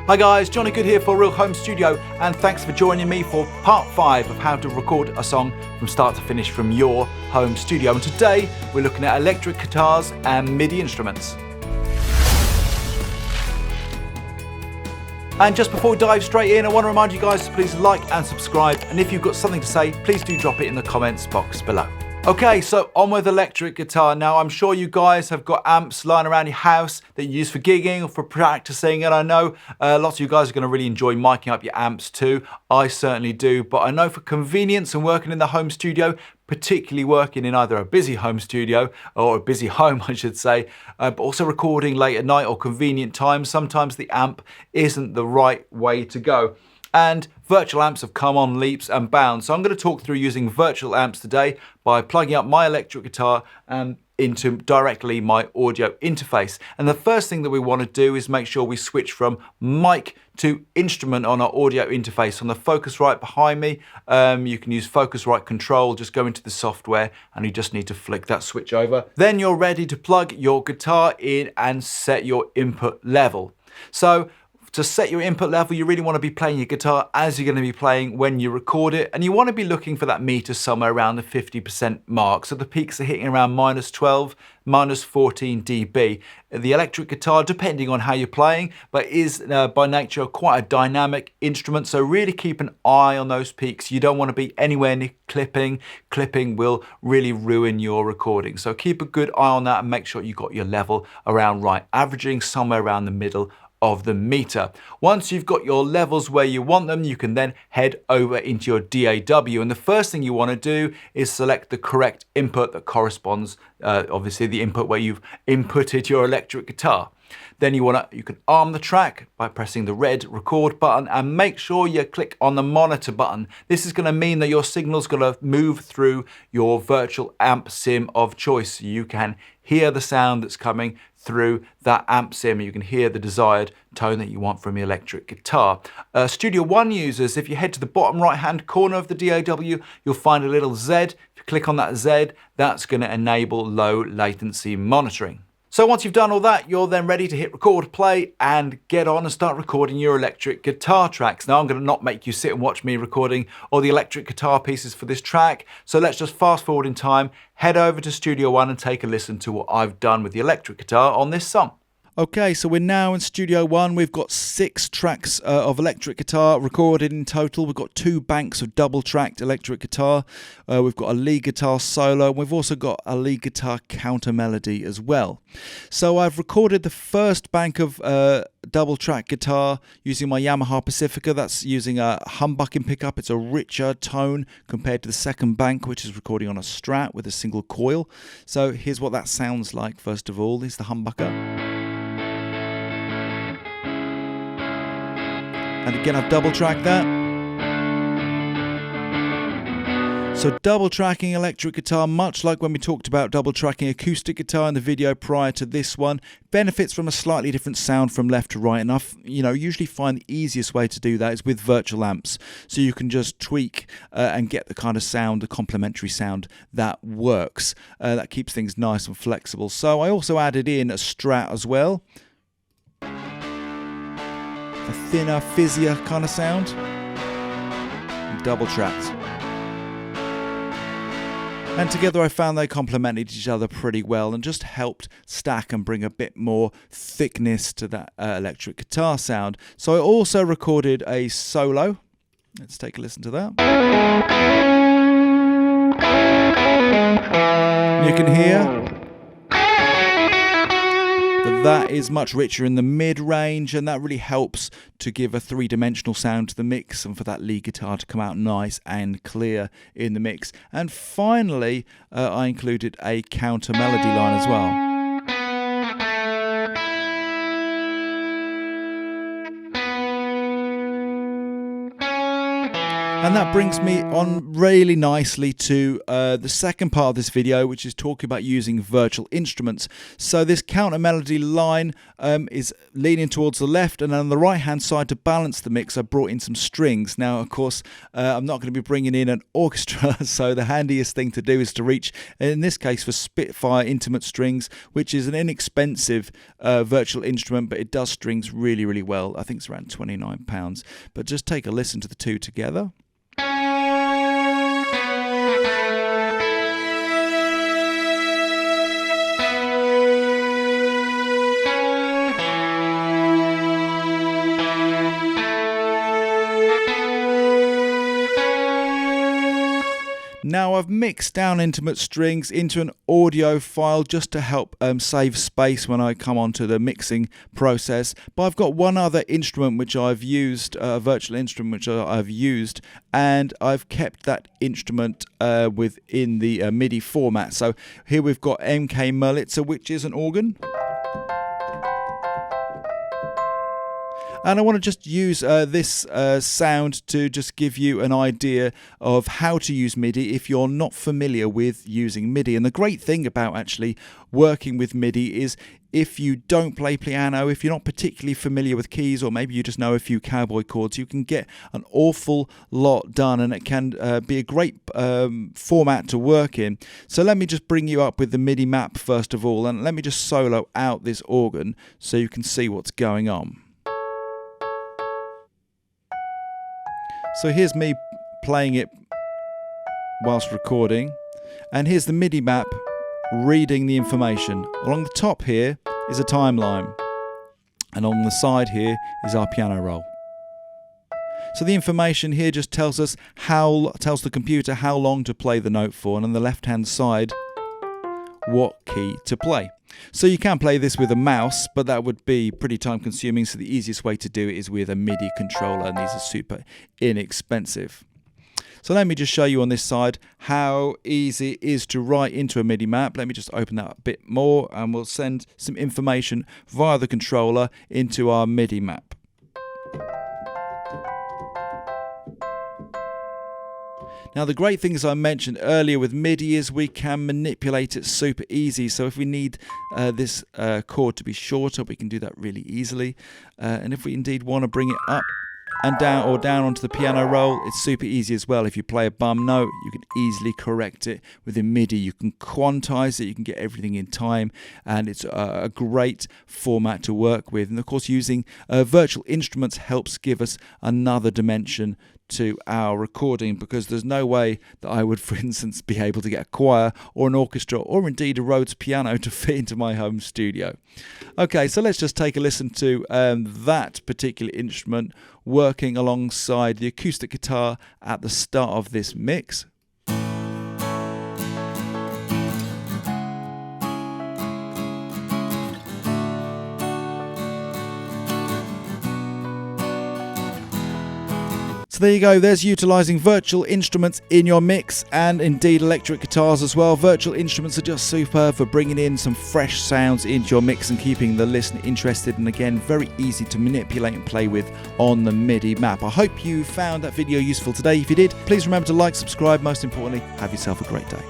Hi guys, Johnny Good here for Real Home Studio, and thanks for joining me for part 5 of how to record a song from start to finish from your home studio. And today we're looking at electric guitars and MIDI instruments. And just before we dive straight in, I want to remind you guys to please like and subscribe, and if you've got something to say, please do drop it in the comments box below. Okay, so on with electric guitar. Now, I'm sure you guys have got amps lying around your house that you use for gigging or for practicing, and I know lots of you guys are going to really enjoy miking up your amps too. I certainly do, but I know for convenience and working in the home studio, particularly working in either a busy home studio or a busy home, I should say, but also recording late at night or convenient times, sometimes the amp isn't the right way to go. And virtual amps have come on leaps and bounds. So I'm going to talk through using virtual amps today by plugging up my electric guitar into directly my audio interface. And the first thing that we want to do is make sure we switch from mic to instrument on our audio interface. On the Focusrite behind me, you can use Focusrite control, just go into the software and you just need to flick that switch over. Then you're ready to plug your guitar in and set your input level. So to set your input level, you really want to be playing your guitar as you're going to be playing when you record it, and you want to be looking for that meter somewhere around the 50% mark. So the peaks are hitting around -12, -14 dB. The electric guitar, depending on how you're playing, but is by nature quite a dynamic instrument, so really keep an eye on those peaks. You don't want to be anywhere near clipping. Clipping will really ruin your recording. So keep a good eye on that and make sure you got your level around right, averaging somewhere around the middle of the meter. Once you've got your levels where you want them, you can then head over into your DAW, and the first thing you want to do is select the correct input that corresponds, obviously the input where you've inputted your electric guitar. Then you can arm the track by pressing the red record button and make sure you click on the monitor button. This is going to mean that your signal's going to move through your virtual amp sim of choice. You can hear the sound that's coming through that amp sim. You can hear the desired tone that you want from your electric guitar. Studio One users, if you head to the bottom right hand corner of the DAW, you'll find a little Z. If you click on that Z, that's going to enable low latency monitoring. So once you've done all that, you're then ready to hit record, play, and get on and start recording your electric guitar tracks. Now I'm going to not make you sit and watch me recording all the electric guitar pieces for this track. So let's just fast forward in time, head over to Studio One and take a listen to what I've done with the electric guitar on this song. Okay, so we're now in Studio One. We've got 6 tracks of electric guitar recorded in total. We've got 2 banks of double-tracked electric guitar. We've got a lead guitar solo. And we've also got a lead guitar counter melody as well. So I've recorded the first bank of double-track guitar using my Yamaha Pacifica. That's using a humbucking pickup. It's a richer tone compared to the second bank, which is recording on a Strat with a single coil. So here's what that sounds like. First of all, is the humbucker. And again, I've double tracked that. So double tracking electric guitar, much like when we talked about double tracking acoustic guitar in the video prior to this one, benefits from a slightly different sound from left to right. And I usually find the easiest way to do that is with virtual amps. So you can just tweak and get the kind of sound, the complementary sound that works. That keeps things nice and flexible. So I also added in a Strat as well. A thinner, fizzier kind of sound. Double tracked. And together I found they complemented each other pretty well and just helped stack and bring a bit more thickness to that electric guitar sound. So I also recorded a solo. Let's take a listen to that. You can hear that is much richer in the mid-range, and that really helps to give a three-dimensional sound to the mix and for that lead guitar to come out nice and clear in the mix. And finally, I included a counter melody line as well. And that brings me on really nicely to the second part of this video, which is talking about using virtual instruments. So this counter melody line is leaning towards the left, and on the right hand side, to balance the mix, I brought in some strings. Now, of course, I'm not going to be bringing in an orchestra, so the handiest thing to do is to reach, in this case, for Spitfire intimate strings, which is an inexpensive virtual instrument, but it does strings really, really well. I think it's around £29. But just take a listen to the two together. Now I've mixed down intimate strings into an audio file just to help save space when I come onto the mixing process. But I've got one other instrument which I've used, a virtual instrument which I've used, and I've kept that instrument within the MIDI format. So here we've got MK Murlitzer, which is an organ. And I want to just use this sound to just give you an idea of how to use MIDI if you're not familiar with using MIDI. And the great thing about actually working with MIDI is if you don't play piano, if you're not particularly familiar with keys, or maybe you just know a few cowboy chords, you can get an awful lot done, and it can be a great format to work in. So let me just bring you up with the MIDI map first of all, and let me just solo out this organ so you can see what's going on. So here's me playing it whilst recording, and here's the MIDI map reading the information. Along the top here is a timeline, and on the side here is our piano roll. So the information here just tells us tells the computer how long to play the note for, and on the left hand side what key to play. So you can play this with a mouse, but that would be pretty time consuming, so the easiest way to do it is with a MIDI controller, and these are super inexpensive. So let me just show you on this side how easy it is to write into a MIDI map. Let me just open that a bit more, and we'll send some information via the controller into our MIDI map. Now the great thing, as I mentioned earlier with MIDI, is we can manipulate it super easy. So if we need this chord to be shorter, we can do that really easily. And if we indeed want to bring it up and down, or down onto the piano roll, it's super easy as well. If you play a bum note, you can easily correct it within MIDI. You can quantize it, you can get everything in time, and it's a great format to work with. And of course, using virtual instruments helps give us another dimension to our recording, because there's no way that I would, for instance, be able to get a choir or an orchestra or indeed a Rhodes piano to fit into my home studio. Okay, so let's just take a listen to that particular instrument working alongside the acoustic guitar at the start of this mix. So there you go, there's utilising virtual instruments in your mix, and indeed electric guitars as well. Virtual instruments are just superb for bringing in some fresh sounds into your mix and keeping the listener interested, and again, very easy to manipulate and play with on the MIDI map. I hope you found that video useful today. If you did, please remember to like, subscribe, most importantly, have yourself a great day.